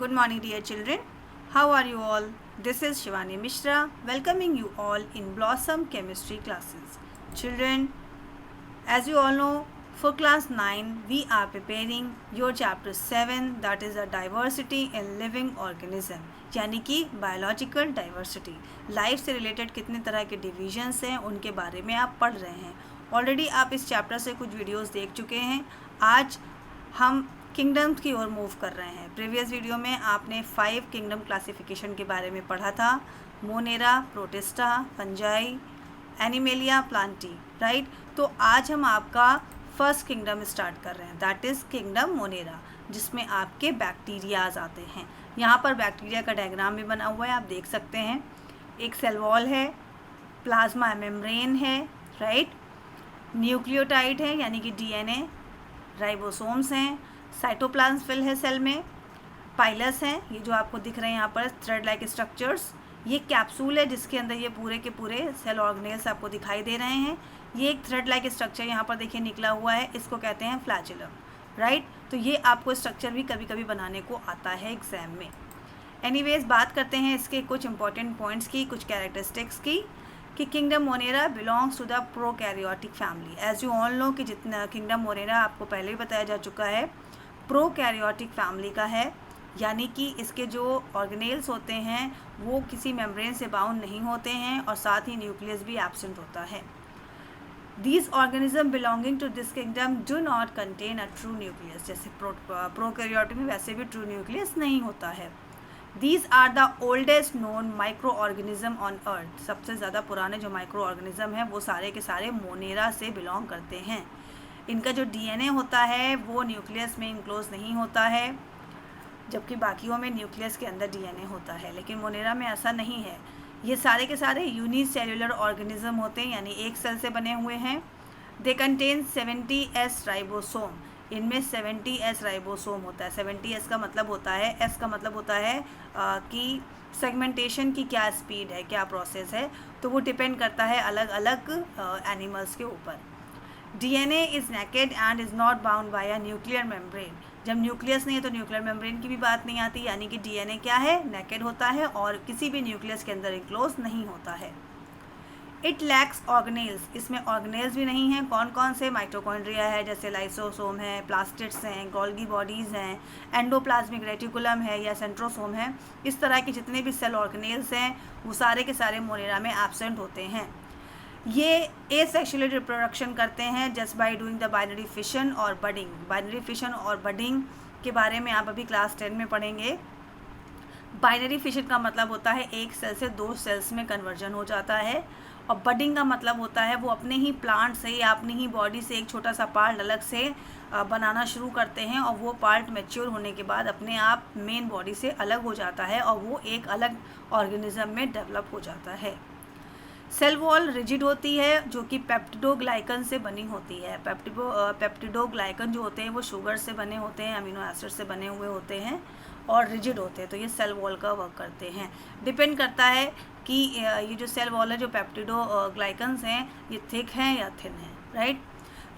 Good morning, dear children. How are you all? This is Shivani Mishra welcoming you all in Blossom Chemistry classes. Children, as you all know, for class 9, we are preparing your chapter 7, that is a diversity in living organism, यानी कि biological diversity. Life से related कितने तरह के divisions हैं उनके बारे में आप पढ़ रहे हैं. ऑलरेडी आप इस चैप्टर से कुछ वीडियोस देख चुके हैं. आज हम किंगडम्स की ओर मूव कर रहे हैं. प्रीवियस वीडियो में आपने 5 किंगडम क्लासिफिकेशन के बारे में पढ़ा था. Monera, protista, fungi, animalia, Plantae, right. तो आज हम आपका फर्स्ट किंगडम स्टार्ट कर रहे हैं, दैट इज़ किंगडम मोनेरा, जिसमें आपके बैक्टीरियाज आते हैं. यहाँ पर बैक्टीरिया का डायग्राम भी बना हुआ है, आप देख सकते हैं. एक सेल वॉल है, प्लाज्मा मेम्ब्रेन है, राइट. न्यूक्लियोटाइड है यानी कि डीएनए, राइबोसोम्स हैं, साइटोप्लाज्म फिल है सेल में, पाइलस हैं, ये जो आपको दिख रहे हैं यहाँ पर थ्रेड लाइक स्ट्रक्चर्स. ये कैप्सूल है जिसके अंदर ये पूरे के पूरे सेल ऑर्गेनेल्स आपको दिखाई दे रहे हैं. ये एक थ्रेड लाइक स्ट्रक्चर यहाँ पर देखिए निकला हुआ है, इसको कहते हैं फ्लैजिलम, राइट. तो ये आपको स्ट्रक्चर भी कभी कभी बनाने को आता है एग्जाम में. एनीवेज, बात करते हैं इसके कुछ इंपॉर्टेंट पॉइंट्स की, कुछ कैरेक्टरिस्टिक्स की, कि kingdom Monera belongs to the prokaryotic family. As you all know कि जितना किंगडम मोनेरा आपको पहले ही बताया जा चुका है, प्रोकैरियोटिक फैमिली का है, यानी कि इसके जो ऑर्गेनेल्स होते हैं वो किसी मेम्ब्रेन से बाउंड नहीं होते हैं और साथ ही न्यूक्लियस भी एब्सेंट होता है. These organisms belonging to this kingdom do not contain a true nucleus. जैसे प्रोकैरियोटिक में वैसे भी ट्रू न्यूक्लियस नहीं होता है. These are the oldest known microorganism on earth. सबसे ज़्यादा पुराने जो माइक्रो ऑर्गेनिज्म हैं वो सारे के सारे मोनेरा से बिलोंग करते हैं. इनका जो डीएनए होता है वो न्यूक्लियस में इनक्लोज नहीं होता है, जबकि बाकियों में न्यूक्लियस के अंदर डीएनए होता है, लेकिन मोनेरा में ऐसा नहीं है. ये सारे के सारे यूनिसेल्युलर ऑर्गेनिज्म होते हैं, यानी एक सेल से बने हुए हैं. They contain 70S ribosome. इनमें 70S राइबोसोम होता है. 70S का मतलब होता है, S का मतलब होता है कि सेगमेंटेशन की क्या स्पीड है, क्या प्रोसेस है, तो वो डिपेंड करता है अलग अलग एनिमल्स के ऊपर. DNA is naked and is not bound by a nuclear membrane. जब न्यूक्लियस नहीं है तो न्यूक्लियर मेम्ब्रेन की भी बात नहीं आती, यानी कि डीएनए क्या है, नेकेड होता है और किसी भी न्यूक्लियस के अंदर इनक्लोज नहीं होता है. It lacks organelles. इसमें ऑर्गेनेल्स भी नहीं हैं. कौन कौन से? माइटोकॉन्ड्रिया है, जैसे लाइसोसोम है, प्लास्टिड्स हैं, गोल्गी बॉडीज़ हैं, एंडोप्लाज्मिक रेटिकुलम है या सेंट्रोसोम है. इस तरह के जितने भी सेल ऑर्गेनेल्स हैं वो सारे के सारे मोनेरा में एब्सेंट होते हैं. ये एसेक्सुअली रिप्रोडक्शन करते हैं just by doing the binary fission और बडिंग. बाइनरी फिशन और बडिंग के बारे में आप अभी क्लास 10 में पढ़ेंगे. बाइनरी फिशन का मतलब होता है एक सेल से 2 सेल्स में कन्वर्जन हो जाता है, और बडिंग का मतलब होता है वो अपने ही प्लांट से या अपनी ही बॉडी से एक छोटा सा पार्ट अलग से बनाना शुरू करते हैं, और वो पार्ट मैच्योर होने के बाद अपने आप मेन बॉडी से अलग हो जाता है और वो एक अलग ऑर्गेनिज्म में डेवलप हो जाता है. सेल वॉल रिजिड होती है जो कि पेप्टिडोग्लाइकन से बनी होती है. पेप्टिडोग्लाइकन जो होते हैं वो शुगर से बने होते हैं, अमीनो एसिड से बने हुए होते हैं और रिजिड होते हैं. तो ये सेल वॉल का वर्क करते हैं. डिपेंड करता है कि ये जो सेल वॉल है, जो पेप्टिडोग्लाइकन्स हैं, ये थिक हैं या थिन हैं, राइट.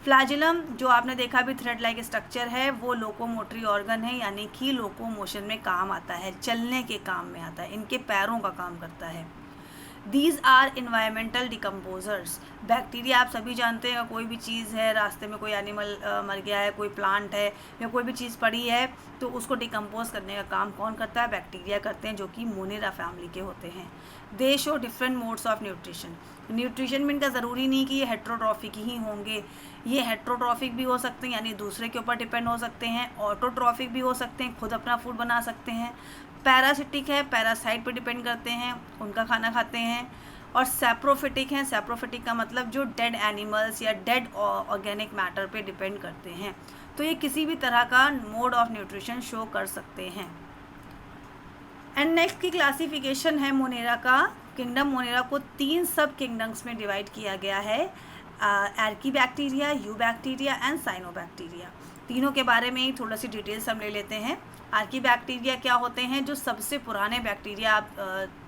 फ्लैजिलम जो आपने देखा भी थ्रेड लाइक स्ट्रक्चर है, वो लोकोमोटरी ऑर्गन है, यानी कि लोकोमोशन में काम आता है, चलने के काम में आता है, इनके पैरों का काम करता है. These are environmental decomposers. Bacteria आप सभी जानते हैं, कोई भी चीज़ है, रास्ते में कोई एनिमल मर गया है, कोई प्लांट है या कोई भी चीज़ पड़ी है, तो उसको डिकम्पोज करने का काम कौन करता है? बैक्टीरिया करते हैं, जो कि मोनेरा फैमिली के होते हैं. दे show different modes of nutrition. Nutrition में इनका ज़रूरी नहीं कि ये हेट्रोट्रॉफिक ही होंगे. ये हेट्रोट्रॉफिक भी हो सकते हैं, यानी दूसरे के ऊपर डिपेंड हो सकते हैं. ऑटोट्रॉफिक भी हो सकते हैं, खुद अपना फूड बना सकते हैं. पैरासिटिक है, पैरासाइट पर डिपेंड करते हैं, उनका खाना खाते हैं. और सैप्रोफिटिक हैं. सैप्रोफिटिक का मतलब जो डेड एनिमल्स या डेड ऑर्गेनिक मैटर पे डिपेंड करते हैं. तो ये किसी भी तरह का मोड ऑफ न्यूट्रिशन शो कर सकते हैं. एंड नेक्स्ट की क्लासिफिकेशन है मोनेरा का. किंगडम मोनेरा को 3 सब किंगडम्स में डिवाइड किया गया है, आर्कीबैक्टीरिया, यूबैक्टीरिया एंड साइनोबैक्टीरिया. तीनों के बारे में ही थोड़ा सी डिटेल्स हम ले लेते हैं. आर्कीबैक्टीरिया क्या होते हैं? जो सबसे पुराने बैक्टीरिया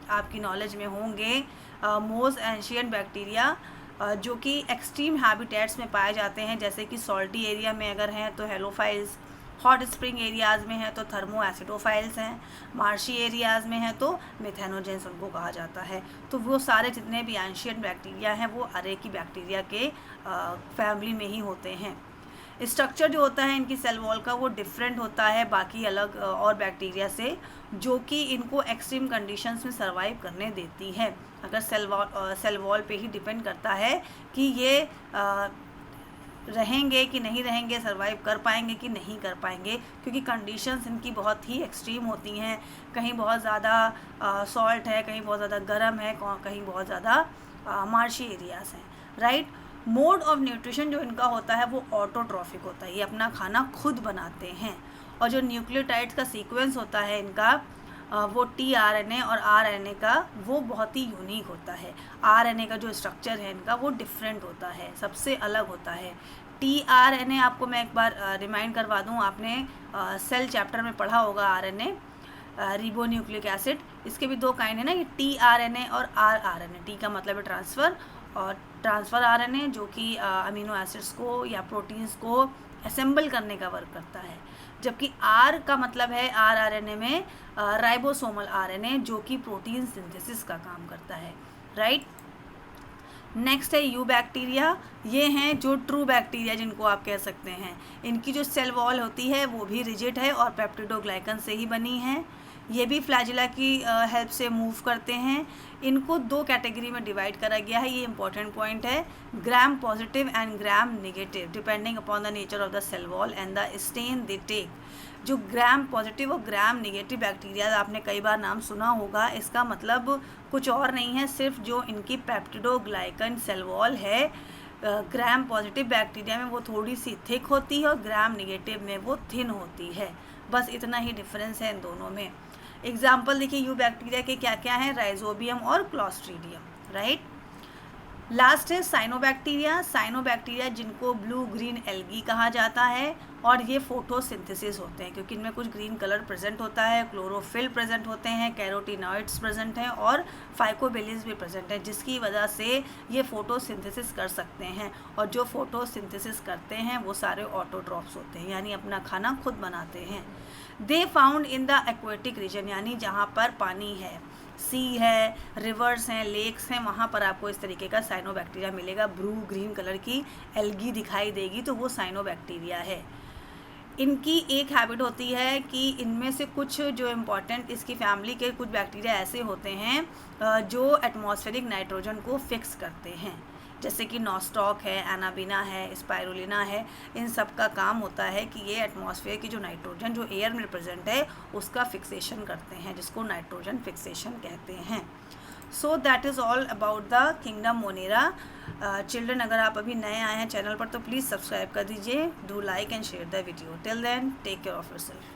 आपकी नॉलेज में होंगे, मोस्ट एंशियंट बैक्टीरिया, जो कि एक्सट्रीम हैबिटेट्स में पाए जाते हैं, जैसे कि सॉल्टी एरिया में अगर हैं तो हेलोफाइल्स, हॉट स्प्रिंग एरियाज़ में है तो थर्मो एसिडोफाइल्स हैं, मार्शी एरियाज़ में है तो मिथेनोजेंस उनको कहा जाता है। तो वो सारे जितने भी एंशिएंट बैक्टीरिया हैं वो अरेकी बैक्टीरिया के फैमिली में ही होते हैं। स्ट्रक्चर जो होता है इनकी सेल वॉल का वो डिफरेंट होता है बाकी अलग और बैक्टीरिया से, जो कि इनको एक्सट्रीम कंडीशंस में सर्वाइव करने देती है। अगर सेल वॉल पे ही डिपेंड करता है कि ये रहेंगे कि नहीं रहेंगे, सर्वाइव कर पाएंगे कि नहीं कर पाएंगे, क्योंकि कंडीशंस इनकी बहुत ही एक्सट्रीम होती हैं। कहीं बहुत ज़्यादा सॉल्ट है, कहीं बहुत ज़्यादा गर्म है, कहीं बहुत ज़्यादा मार्शी एरियाज़ हैं, राइट। मोड ऑफ न्यूट्रिशन जो इनका होता है वो ऑटोट्रॉफिक होता है, ये अपना खाना खुद बनाते हैं। और जो न्यूक्लियोटाइड्स का सीक्वेंस होता है इनका वो tRNA और RNA का वो बहुत ही यूनिक होता है। RNA का जो स्ट्रक्चर है इनका वो डिफरेंट होता है, सबसे अलग होता है। tRNA आपको मैं एक बार रिमाइंड करवा दूँ, आपने सेल चैप्टर में पढ़ा होगा RNA, रिबोन्यूक्लिक एसिड। इसके भी दो काइंड है ना, ये tRNA और rRNA। टी का मतलब है ट्रांसफ़र और ट्रांसफ़र RNA जो कि अमीनो एसिड्स को या प्रोटीन्स को असेंबल करने का वर्क करता है, जबकि R का मतलब है rRNA में राइबोसोमल RNA जो कि प्रोटीन सिंथेसिस का काम करता है, राइट। नेक्स्ट है यू बैक्टीरिया। ये हैं जो ट्रू बैक्टीरिया जिनको आप कह सकते हैं। इनकी जो सेल वॉल होती है वो भी रिजिड है और पेप्टिडोग्लाइकन से ही बनी है। ये भी फ्लैजिला की हेल्प से मूव करते हैं। इनको दो कैटेगरी में डिवाइड करा गया है, ये इंपॉर्टेंट पॉइंट है, Gram positive and Gram negative depending upon the nature of the cell wall and the stain they take. जो ग्राम पॉजिटिव और ग्राम नेगेटिव बैक्टीरिया आपने कई बार नाम सुना होगा, इसका मतलब कुछ और नहीं है, सिर्फ जो इनकी पेप्टिडोग्लाइकन सेल वॉल है ग्राम पॉजिटिव बैक्टीरिया में वो थोड़ी सी थिक होती है और ग्राम नेगेटिव में वो थिन होती है, बस इतना ही डिफरेंस है इन दोनों में। एग्जाम्पल देखिए यू बैक्टीरिया के क्या क्या हैं, राइजोबियम और क्लॉस्ट्रीडियम, राइट। लास्ट है साइनोबैक्टीरिया। साइनोबैक्टीरिया जिनको ब्लू ग्रीन एल्गी कहा जाता है, और ये फोटोसिंथेसिस होते हैं क्योंकि इनमें कुछ ग्रीन कलर प्रेजेंट होता है, क्लोरोफिल प्रेजेंट होते हैं, कैरोटीनॉइड्स प्रेजेंट हैं और फाइकोबिलिस भी प्रेजेंट है, जिसकी वजह से ये फोटोसिंथेसिस कर सकते हैं। और जो फोटोसिंथेसिस करते हैं वो सारे ऑटोट्रॉफ्स होते हैं, यानी अपना खाना खुद बनाते हैं। They found in the aquatic region, यानी जहाँ पर पानी है, सी है, रिवर्स हैं, लेक्स हैं, वहाँ पर आपको इस तरीके का साइनोबैक्टीरिया मिलेगा। ब्लू ग्रीन कलर की एल्गी दिखाई देगी तो वो साइनोबैक्टीरिया है। इनकी एक हैबिट होती है कि इनमें से कुछ जो इम्पॉर्टेंट इसकी फैमिली के कुछ बैक्टीरिया ऐसे होते हैं जो एटमॉस्फेरिक नाइट्रोजन को फिक्स करते हैं, जैसे कि नॉस्टॉक है, एनाबिना है, स्पाइरुलिना है। इन सब का काम होता है कि ये एटमॉस्फेयर की जो नाइट्रोजन जो एयर में प्रेजेंट है उसका फिक्सेशन करते हैं, जिसको नाइट्रोजन फिक्सेशन कहते हैं। So that is all about the kingdom Monera. Children, अगर आप अभी नए आए हैं चैनल पर तो प्लीज़ सब्सक्राइब कर दीजिए, do like and share the video. Till then take care of yourself.